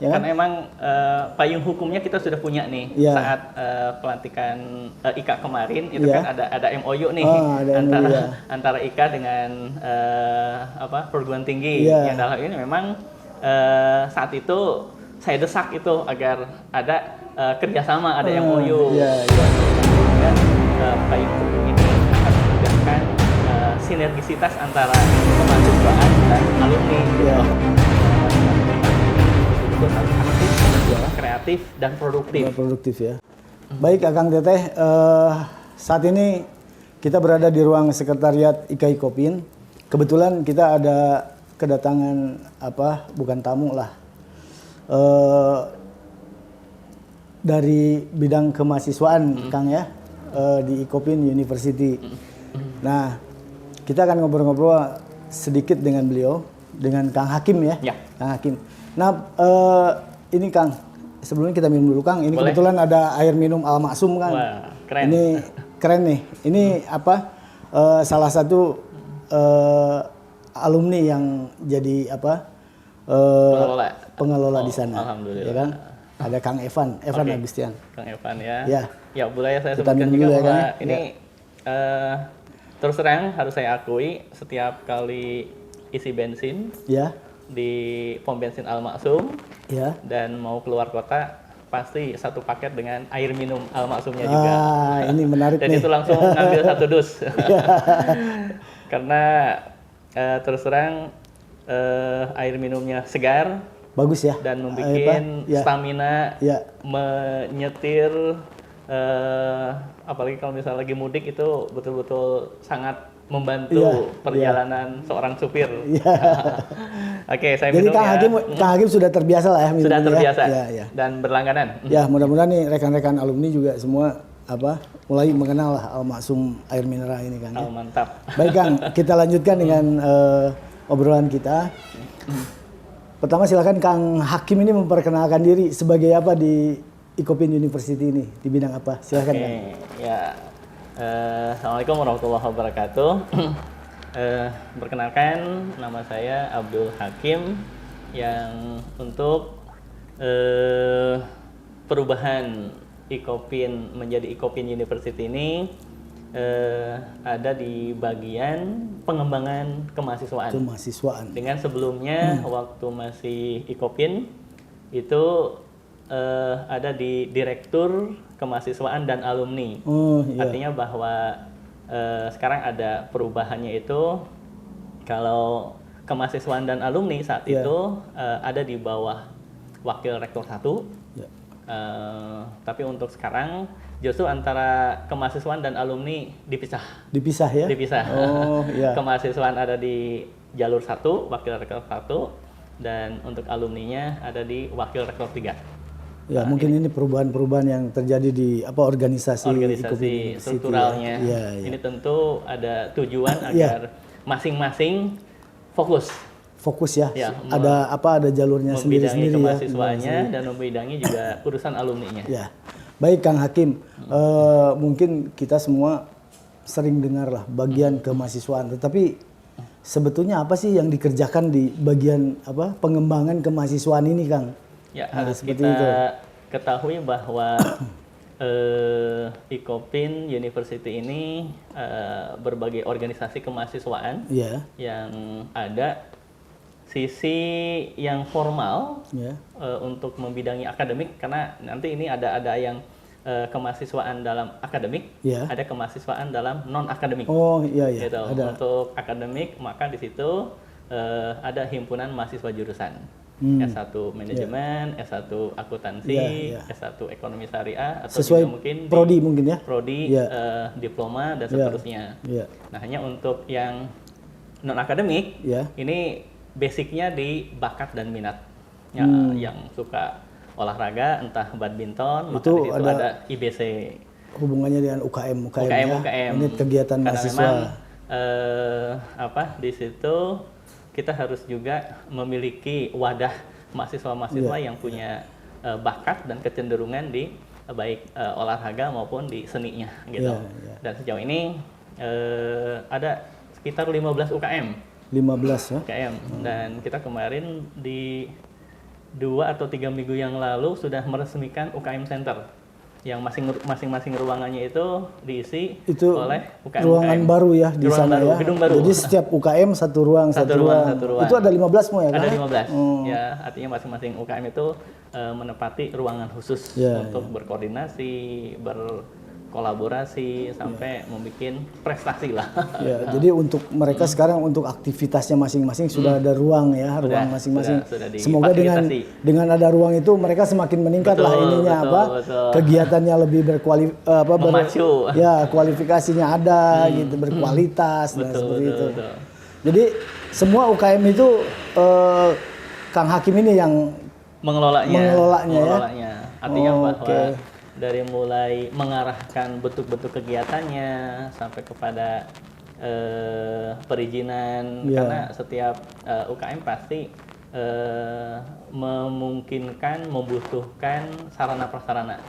Ya kan? Karena emang payung hukumnya kita sudah punya nih. Ya. Saat pelantikan IKA kemarin itu Ya. kan ada MOU nih ada antara MOU, ya. antara IKA dengan perguruan tinggi. Ya. Yang dalam ini memang saat itu saya desak itu agar ada kerjasama, ada MOU. Ya. Dan payung hukum ini akan memudahkan sinergisitas antara kemahasiswaan dan alumni. Ya. Aktif, kreatif, dan produktif. Ya. Baik, Akang Teteh, saat ini kita berada di ruang sekretariat IKA Ikopin. Kebetulan kita ada kedatangan bukan tamu lah, dari bidang kemahasiswaan, Kang ya, di Ikopin University. Nah, kita akan ngobrol-ngobrol sedikit dengan beliau, dengan Kang Hakim ya. Kang Hakim. Nah, ini Kang, sebelumnya kita minum dulu Kang. Ini boleh. Kebetulan ada air minum Al Maksum Kang. Wah, keren. Ini keren nih. Ini salah satu alumni yang jadi pengelola di sana. Alhamdulillah. Ya kan? Ada Kang Evan Agustian. Kang Evan ya. Ya, boleh saya sebutkan juga bahwa ini terus terang harus saya akui setiap kali isi bensin. Ya. Di pom bensin Al Maksum dan mau keluar kota pasti satu paket dengan air minum Al Maksumnya juga. Ini menarik dan nih. itu langsung ngambil 1 dus. Karena terus terang air minumnya segar, bagus ya, dan membuat stamina, menyetir, apalagi kalau misalnya lagi mudik itu betul-betul sangat membantu perjalanan seorang supir. Oke, saya minum. Jadi Kang Hakim sudah terbiasa lah ya minum. Sudah terbiasa dan berlangganan. Ya, mudah-mudahan nih rekan-rekan alumni juga semua mulai mengenal lah Al Maksum air mineral ini Kang. Mantap. Baik Kang, kita lanjutkan dengan obrolan kita. Pertama silakan Kang Hakim ini memperkenalkan diri sebagai apa di Ikopin University ini, di bidang apa? Silakan Kang. Ya. Assalamualaikum warahmatullahi wabarakatuh. Perkenalkan, nama saya Abdul Hakim, yang untuk perubahan Ikopin menjadi Ikopin University ini ada di bagian pengembangan kemahasiswaan. Dengan sebelumnya waktu masih Ikopin itu ada di Direktur Kemahasiswaan dan Alumni. Artinya bahwa sekarang ada perubahannya itu, kalau kemahasiswaan dan alumni saat itu ada di bawah Wakil Rektor 1. Tapi untuk sekarang justru antara kemahasiswaan dan alumni dipisah. Dipisah. Kemahasiswaan ada di jalur 1, Wakil Rektor 1, dan untuk alumninya ada di Wakil Rektor 3. Ya, mungkin ini perubahan-perubahan yang terjadi di organisasi strukturalnya. Ini tentu ada tujuan agar masing-masing fokus ya. Ada jalurnya sendiri-sendiri ya. Kemahasiswaannya dan membidangi juga urusan alumninya. Ya. Baik Kang Hakim, mungkin kita semua sering dengar lah bagian kemahasiswaan, tetapi sebetulnya apa sih yang dikerjakan di bagian pengembangan kemahasiswaan ini Kang? Ya, harus kita ketahui bahwa Ikopin University ini berbagai organisasi kemahasiswaan yang ada. Sisi yang formal untuk membidangi akademik, karena nanti ini ada yang kemahasiswaan dalam akademik, ada kemahasiswaan dalam non akademik. Gitu. Untuk akademik maka di situ ada himpunan mahasiswa jurusan. S1 manajemen, S1 akuntansi, S1 ekonomi syariah, atau sesuai juga mungkin prodi diploma dan seterusnya. Nah, hanya untuk yang non akademik ini basicnya di bakat dan minat. Yang suka olahraga, entah badminton, maka di situ ada IBC. Hubungannya dengan UKM. Ini kegiatan mahasiswa. Memang, di situ kita harus juga memiliki wadah mahasiswa-mahasiswa yang punya bakat dan kecenderungan di baik olahraga maupun di seninya gitu. Dan sejauh ini ada sekitar 15 UKM. 15 ya. UKM. Dan kita kemarin di 2 atau 3 minggu yang lalu sudah meresmikan UKM Center yang masing-masing ruangannya itu diisi oleh UKM. Ruangan baru ya di sana ya. Gedung baru. Jadi setiap UKM satu ruang. Itu ada 15 semua ya kan? Ada 15. Ya, artinya masing-masing UKM itu menempati ruangan khusus untuk berkoordinasi, berkolaborasi sampai membuat prestasi lah. Ya, jadi untuk mereka sekarang untuk aktivitasnya masing-masing sudah ada ruang ya, ruang masing-masing. Semoga dengan ada ruang itu mereka semakin meningkat lah ininya kegiatannya lebih memacu. Ya, kualifikasinya ada gitu, berkualitas dan seperti itu. Jadi semua UKM itu Kang Hakim ini yang mengelolanya ya. Artinya bahwa dari mulai mengarahkan bentuk-bentuk kegiatannya sampai kepada perizinan, karena setiap UKM pasti membutuhkan sarana prasarana,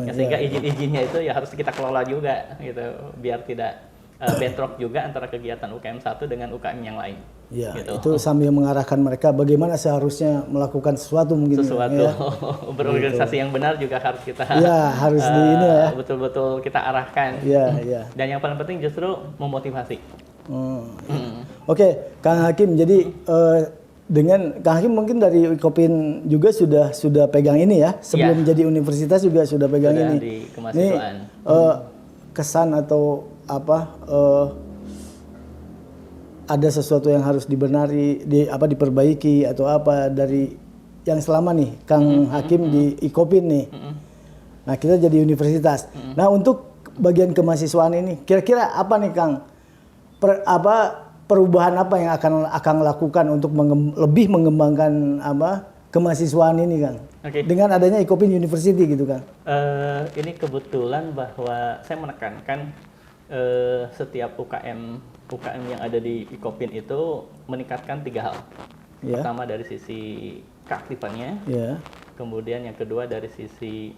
sehingga izin-izinnya itu ya harus kita kelola juga gitu, biar tidak bentrok juga antara kegiatan UKM satu dengan UKM yang lain. Ya, gitu. Itu sambil mengarahkan mereka bagaimana seharusnya melakukan sesuatu mungkin. Berorganisasi yang benar juga harus kita. Ya, harus betul-betul kita arahkan. Ya. Dan yang paling penting justru memotivasi. Oke, Kang Hakim. Jadi dengan Kang Hakim mungkin dari Ikopin juga sudah pegang ini ya. Sebelum jadi universitas juga sudah pegang ini. Di kemahasiswaan. Kesan atau apa? Ada sesuatu yang harus diperbaiki atau apa dari yang selama nih Kang Hakim di Ikopin nih. Nah, kita jadi universitas. Nah, untuk bagian kemahasiswaan ini kira-kira apa nih Kang? Perubahan apa yang akan lakukan untuk lebih mengembangkan kemahasiswaan ini Kang? Dengan adanya Ikopin University gitu Kang. Ini kebetulan bahwa saya menekankan setiap UKM yang ada di Ikopin itu meningkatkan 3 hal. Pertama dari sisi keaktifannya, kemudian yang kedua dari sisi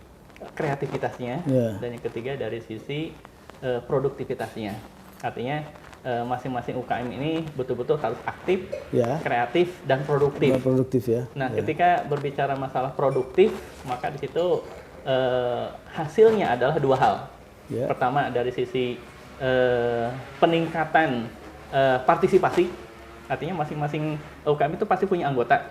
kreativitasnya, dan yang ketiga dari sisi produktivitasnya. Artinya masing-masing UKM ini betul-betul harus aktif, kreatif, dan produktif. Nah, ketika berbicara masalah produktif, maka di situ hasilnya adalah 2 hal. Pertama dari sisi peningkatan partisipasi, artinya masing-masing UKM itu pasti punya anggota.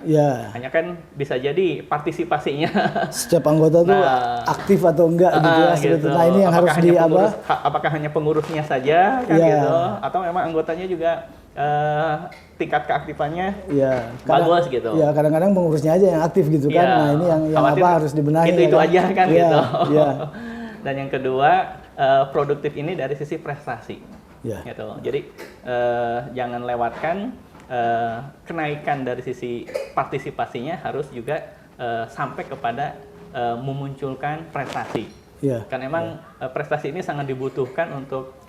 Hanya kan bisa jadi partisipasinya setiap anggota tuh aktif atau enggak gitu ya. Gitu. Nah, ini yang apakah harus apakah hanya pengurusnya saja kan gitu, atau memang anggotanya juga tingkat keaktifannya bagus gitu. Ya, kadang-kadang pengurusnya aja yang aktif gitu kan. Nah, ini yang harus dibenahi. Itu aja kan gitu. Dan yang kedua, produktif ini dari sisi prestasi. Gitu. Jadi jangan lewatkan kenaikan dari sisi partisipasinya, harus juga sampai kepada memunculkan prestasi. Karena emang prestasi ini sangat dibutuhkan untuk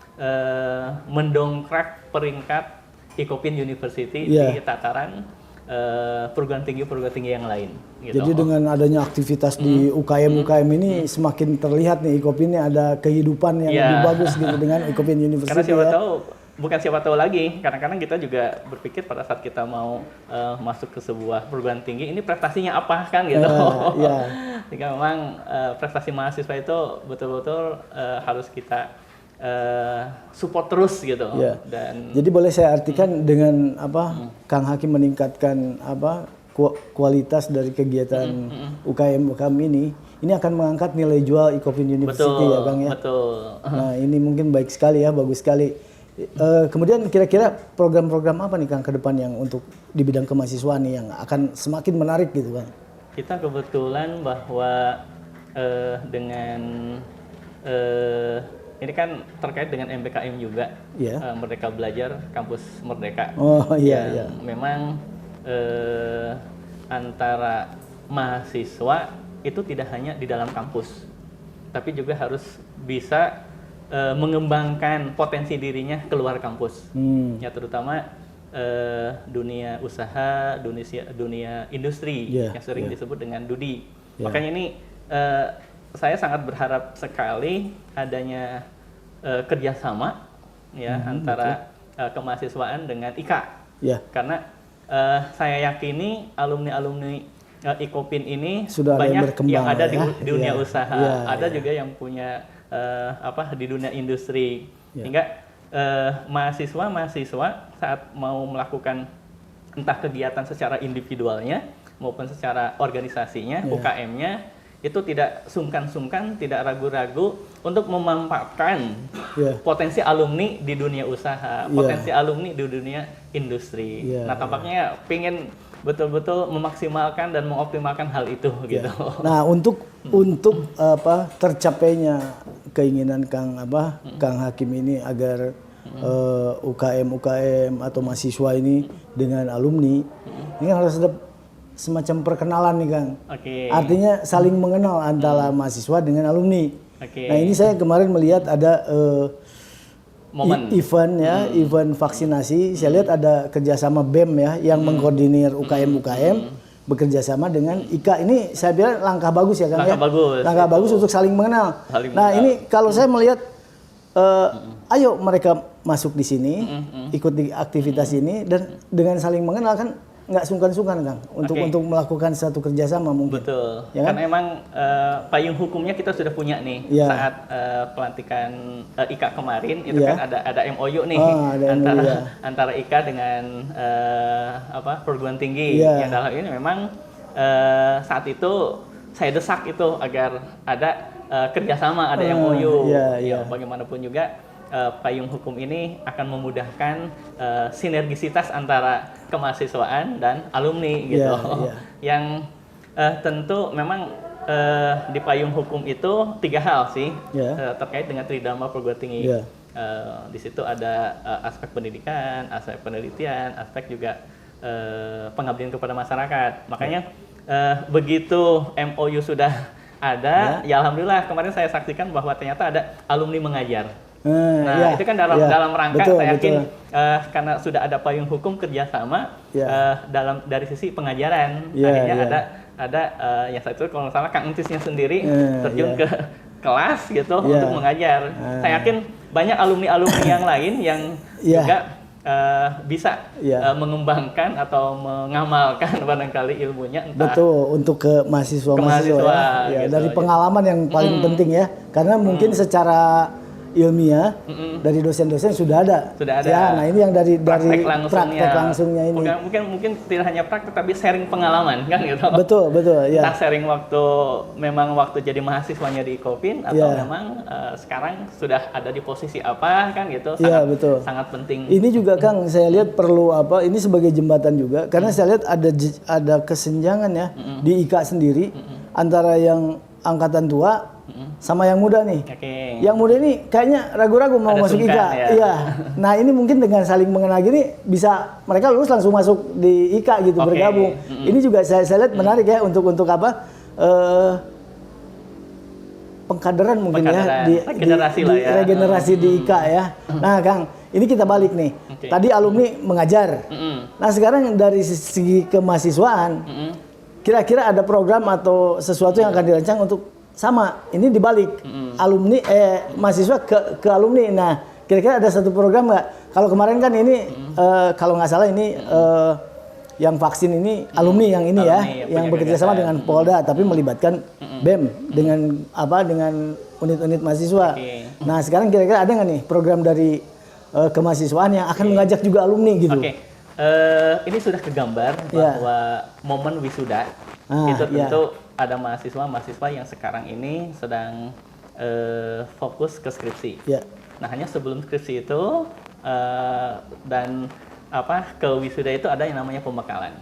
mendongkrak peringkat Ikopin University di tataran perguruan tinggi yang lain. Gitu. Jadi dengan adanya aktivitas di UKM ini semakin terlihat nih Ikopin ini ada kehidupan yang lebih bagus gitu dengan Ikopin University. Karena siapa tahu lagi, kadang-kadang kita juga berpikir pada saat kita mau masuk ke sebuah perguruan tinggi, ini prestasinya apa kan gitu. Jika memang prestasi mahasiswa itu betul-betul harus kita support terus gitu. Dan jadi boleh saya artikan dengan Kang Hakim meningkatkan kualitas dari kegiatan UKM ini akan mengangkat nilai jual Ikopin University ya Kang ya. Nah, ini mungkin baik sekali ya, bagus sekali. Kemudian kira-kira program-program apa nih Kang ke depan yang untuk di bidang kemahasiswaan nih yang akan semakin menarik gitu Kang? Kita kebetulan bahwa dengan ini kan terkait dengan MBKM juga, Merdeka Belajar Kampus Merdeka. Memang antara mahasiswa itu tidak hanya di dalam kampus, tapi juga harus bisa mengembangkan potensi dirinya keluar kampus. Ya, terutama dunia usaha, dunia industri yang sering disebut dengan DUDI. Makanya ini saya sangat berharap sekali adanya kerjasama antara kemahasiswaan dengan IKA. Karena saya yakini alumni-alumni Ecopin ini sudah banyak yang ada ya? di dunia usaha, ada juga yang punya di dunia industri, hingga mahasiswa saat mau melakukan entah kegiatan secara individualnya maupun secara organisasinya, UKM-nya, itu tidak sungkan-sungkan, tidak ragu-ragu untuk memanfaatkan potensi alumni di dunia usaha, potensi alumni di dunia industri. Nah, tampaknya pengen betul-betul memaksimalkan dan mengoptimalkan hal itu gitu. Nah, untuk tercapainya keinginan Kang Hakim ini agar UKM atau mahasiswa ini dengan alumni ini harus ada semacam perkenalan nih Kang. Artinya saling mengenal antara mahasiswa dengan alumni. Nah, ini saya kemarin melihat ada event vaksinasi. Saya lihat ada kerjasama BEM ya yang mengkoordinir UKM bekerja sama dengan IKA. Ini saya bilang langkah bagus ya Kang. Langkah bagus untuk saling mengenal. Ini kalau saya melihat ayo mereka masuk di sini, ikut di aktivitas ini, dan dengan saling mengenal kan nggak sungkan-sungkan Kang untuk melakukan satu kerjasama mungkin. Betul. Ya kan? Karena emang payung hukumnya kita sudah punya nih saat pelantikan IKA kemarin itu kan ada MOU nih antara IKA dengan perguruan tinggi. Yang dalam ini memang saat itu saya desak itu agar ada kerjasama, ada MOU. Bagaimanapun juga payung hukum ini akan memudahkan sinergisitas antara kemahasiswaan dan alumni gitu. Yang tentu memang di payung hukum itu 3 hal sih terkait dengan tridharma perguruan tinggi. Di situ ada aspek pendidikan, aspek penelitian, aspek juga pengabdian kepada masyarakat. Makanya begitu MOU sudah ada, ya alhamdulillah kemarin saya saksikan bahwa ternyata ada alumni mengajar. Itu kan dalam rangka saya yakin karena sudah ada payung hukum kerjasama dari sisi pengajaran. Akhirnya ada yang satu kalau nggak salah Kang Entisnya sendiri terjun ke kelas gitu untuk mengajar. Saya yakin banyak alumni-alumni yang lain yang juga bisa mengembangkan atau mengamalkan barangkali ilmunya untuk ke mahasiswa ya. Gitu, dari pengalaman yang paling penting ya, karena mungkin secara ilmiah dari dosen-dosen sudah ada. Ya, nah ini yang dari praktek langsungnya ini. Mungkin tidak hanya praktek tapi sharing pengalaman kan gitu. Betul ya. Entah sharing waktu jadi mahasiswanya di Ecopin atau memang sekarang sudah ada di posisi apa kan gitu. Sangat penting. Ini juga Kang saya lihat perlu ini sebagai jembatan juga karena saya lihat ada kesenjangan ya di IKA sendiri antara yang angkatan tua sama yang muda nih. Yang muda ini kayaknya ragu-ragu mau masuk IKA. Nah, ini mungkin dengan saling mengenal gini bisa mereka lulus langsung masuk di IKA gitu bergabung. Ini juga saya lihat menarik ya untuk pengkaderan mungkin di regenerasi di IKA ya. Nah, Kang, ini kita balik nih. Tadi alumni mengajar. Nah, sekarang dari segi kemahasiswaan kira-kira ada program atau sesuatu yang akan dirancang untuk sama, ini dibalik alumni mahasiswa ke alumni. Nah, kira-kira ada satu program nggak? Kalau kemarin kan ini kalau nggak salah ini yang vaksin ini alumni yang ini yang bekerja sama dengan Polda, tapi melibatkan BEM dengan unit-unit mahasiswa. Nah, sekarang kira-kira ada nggak nih program dari kemahasiswaan yang akan mengajak juga alumni gitu? Ini sudah kegambar bahwa momen wisuda itu tentu ada mahasiswa yang sekarang ini sedang fokus ke skripsi. Nah, hanya sebelum skripsi itu dan ke wisuda itu ada yang namanya pembekalan.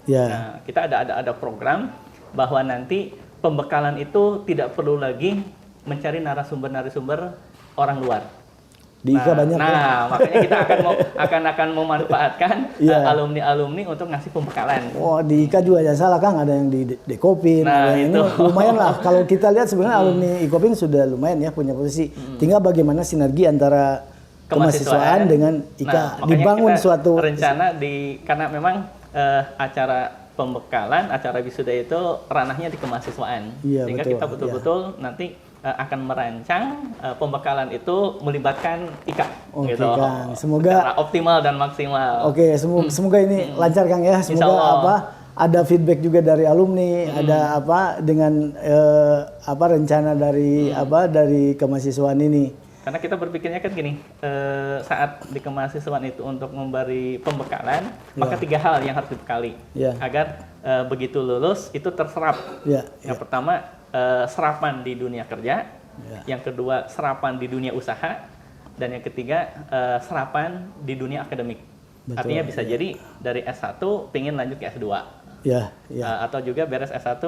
Nah, kita ada program bahwa nanti pembekalan itu tidak perlu lagi mencari narasumber orang luar. Di IKA banyak. Makanya kita akan memanfaatkan alumni-alumni untuk ngasih pembekalan. Di IKA juga jangan salah Kang, ada yang di Ecopin, ada yang ini lumayan lah. Kalau kita lihat sebenarnya alumni Ecopin sudah lumayan ya punya posisi. Tinggal bagaimana sinergi antara kemahasiswaan dengan IKA dibangun suatu rencana karena memang acara pembekalan, acara wisuda itu ranahnya di kemahasiswaan. Sehingga kita betul-betul nanti akan merancang pembekalan itu melibatkan IKA gitu. Kang. Semoga secara optimal dan maksimal. Semoga ini lancar Kang ya. Semoga ada feedback juga dari alumni, ada apa dengan apa rencana dari apa dari kemahasiswaan ini. Karena kita berpikirnya kan gini, saat di kemahasiswaan itu untuk memberi pembekalan, maka 3 hal yang harus dibekali agar begitu lulus itu terserap. Yang pertama serapan di dunia kerja, yang kedua serapan di dunia usaha, dan yang ketiga serapan di dunia akademik. Betul, artinya bisa jadi dari S1 pingin lanjut ke S2, atau juga beres S1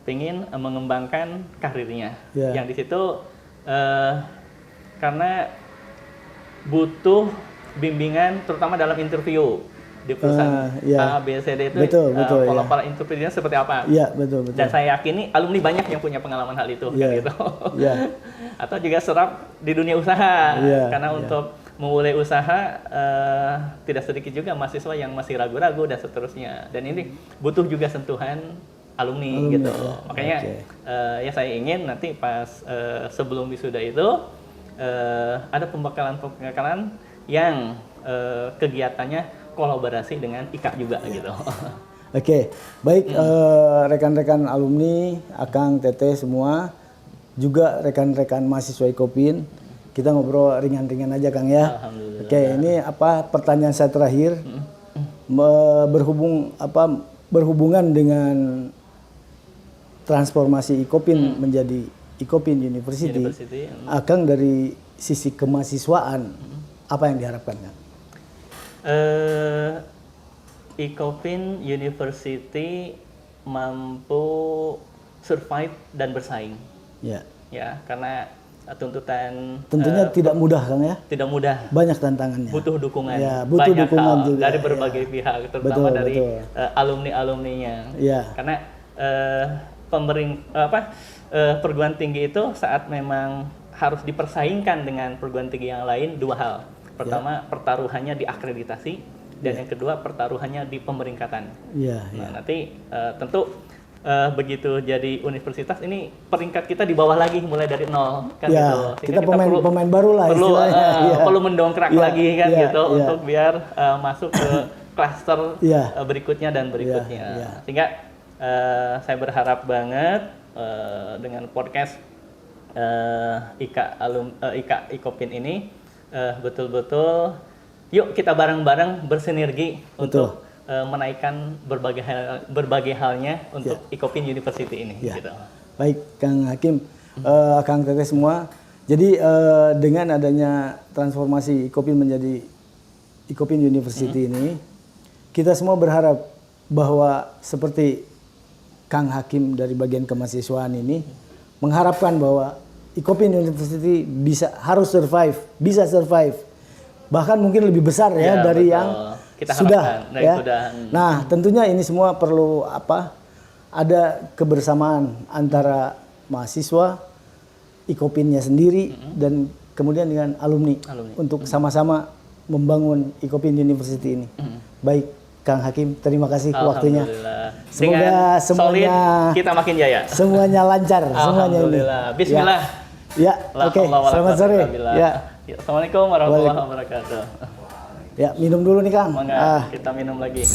pingin mengembangkan karirnya. Yang di situ karena butuh bimbingan terutama dalam interview di perusahaan A, B, C, D itu pola-pola interviewnya seperti apa. Betul. Dan saya yakini alumni banyak yang punya pengalaman hal itu kan gitu. Atau juga serap di dunia usaha karena untuk memulai usaha tidak sedikit juga mahasiswa yang masih ragu-ragu dan seterusnya. Dan ini butuh juga sentuhan alumni gitu. Makanya ya saya ingin nanti pas sebelum wisuda itu ada pembekalan yang kegiatannya kolaborasi dengan IKA juga gitu. Oke, baik rekan-rekan alumni, Akang, Teteh semua, juga rekan-rekan mahasiswa Ikopin, kita ngobrol ringan-ringan aja Kang ya. Alhamdulillah. Oke, ini apa pertanyaan saya terakhir berhubungan dengan transformasi Ikopin menjadi Ikopin University. Akang dari sisi kemahasiswaan apa yang diharapkan Kang? Ikopin University mampu survive dan bersaing. Ya, karena tuntutan tentunya tidak mudah Kang ya. Tidak mudah. Banyak tantangannya. Butuh dukungan. Butuh banyak dukungan hal juga dari berbagai pihak, terutama dari alumni-alumninya. Karena perguruan tinggi itu saat memang harus dipersaingkan dengan perguruan tinggi yang lain 2 hal. Pertama, pertaruhannya di akreditasi, dan yang kedua pertaruhannya di pemeringkatan. Nanti tentu begitu jadi universitas ini peringkat kita di bawah lagi mulai dari 0 kan gitu. Kita pemain baru lah perlu mendongkrak lagi kan gitu untuk biar masuk ke klaster berikutnya dan berikutnya. Sehingga saya berharap banget dengan podcast IKA Ikopin ini betul-betul yuk kita bareng-bareng bersinergi untuk menaikkan berbagai halnya untuk Ikopin University ini. Gitu. Baik Kang Hakim, Kang Teteh semua. Jadi dengan adanya transformasi Ikopin menjadi Ikopin University ini, kita semua berharap bahwa seperti Kang Hakim dari bagian kemahasiswaan ini mengharapkan bahwa Ikopin University bisa survive, bahkan mungkin lebih besar dari yang kita sudah. Sudah. Nah, tentunya ini semua perlu ada kebersamaan antara mahasiswa, Ikopinnya sendiri, dan kemudian dengan alumni. Untuk sama-sama membangun Ikopin University ini. Baik, Kang Hakim, terima kasih waktunya. Semoga semuanya kita makin jaya. Semuanya lancar, semuanya ini. Bismillah. Oke. Selamat sore. Assalamualaikum warahmatullahi wabarakatuh. Minum dulu nih Kang. Kita minum lagi.